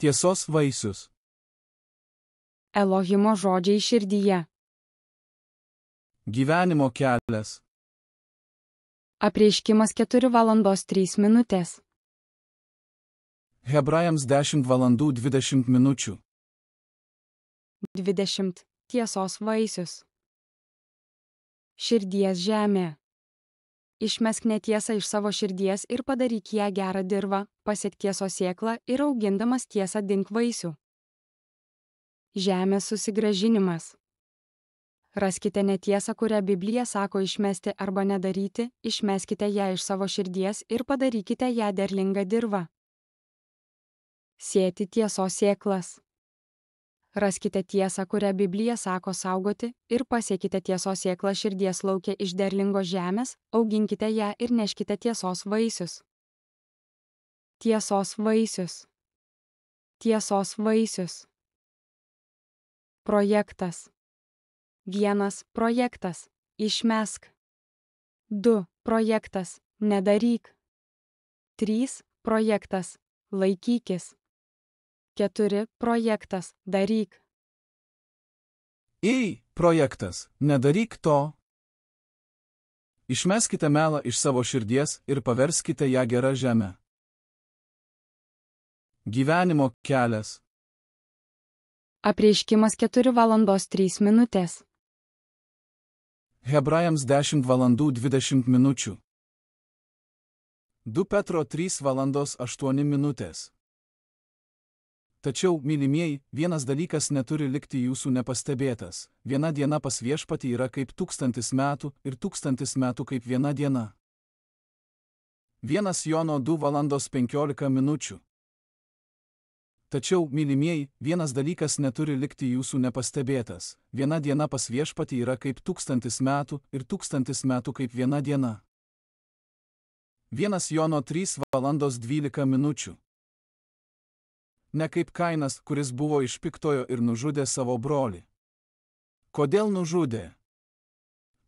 Tiesos vaisius. Elohimo žodžiai širdyje. Gyvenimo kelias. Apreiškimas 4:03. Hebrajams 10:20. 20. Tiesos vaisius. Širdies žemė. Išmesk netiesą iš savo širdies ir padaryk ją gerą dirvą, pasiek tiesos sėklą ir augindamas tiesą dink vaisių. Žemės susigrąžinimas. Raskite netiesą, kurią Biblija sako išmesti arba nedaryti, išmeskite ją iš savo širdies ir padarykite ją derlingą dirvą. Sėti tiesos sėklas. Raskite tiesą, kurią Biblija sako saugoti, ir pasiekite tiesos sėklą širdies lauke iš derlingos žemės, auginkite ją ir neškite tiesos vaisius. Tiesos vaisius. Tiesos vaisius. Projektas. 1. Projektas. Išmesk. 2. Projektas. Nedaryk. 3. Projektas. Laikykis. 4. Projektas. Daryk. Projektas. Nedaryk to. Išmeskite melą iš savo širdies ir paverskite ją gerą žemę. Gyvenimo kelias. Apreiškimas 4:03. Hebrajams 10:20. 2 Petro 3:08. Tačiau, mylimieji, vienas dalykas neturi likti jūsų nepastebėtas. Viena diena pas Viešpatį yra kaip 1000 metų ir 1000 metų kaip viena diena. 1 Jono 2:15. Tačiau, mylimieji, vienas dalykas neturi likti jūsų nepastebėtas. Viena diena pas Viešpatį yra kaip 1000 metų ir 1000 metų kaip viena diena. 1 Jono 3:12. Ne kaip Kainas, kuris buvo iš piktojo ir nužudė savo brolį. Kodėl nužudė?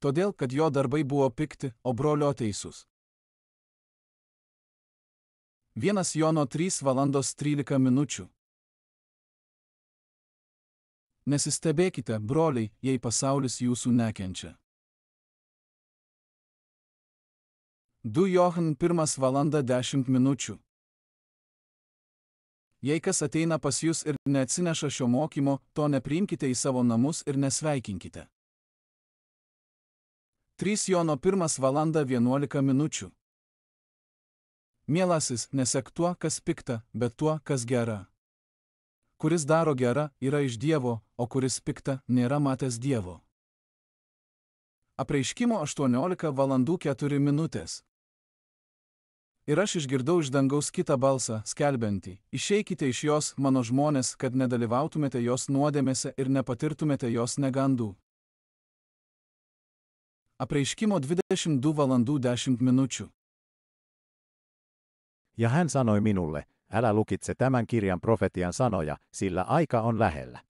Todėl, kad jo darbai buvo pikti, o brolio teisūs. 1 Jono 3:13. Nesistebėkite, broliai, jei pasaulis jūsų nekenčia. 2 Johan 1:10. Jei kas ateina pas jūs ir neatsineša šio mokymo, to nepriimkite į savo namus ir nesveikinkite. 3 Jono 1:11. Mielasis, nesek tuo, kas pikta, bet tuo, kas gera. Kuris daro gera, yra iš Dievo, o kuris pikta, nėra matęs Dievo. Apreiškimo 18:04. Ir aš išgirdau iš dangaus kitą balsą, skelbiantį: išeikite iš jos, mano žmonės, kad nedalyvautumėte jos nuodėmėse ir nepatirtumėte jos negandų. Apreiškimo 22:10. Ja hän sanoi minulle, älä lukitse tämän kirjan profetian sanoja, sillä aika on lähellä.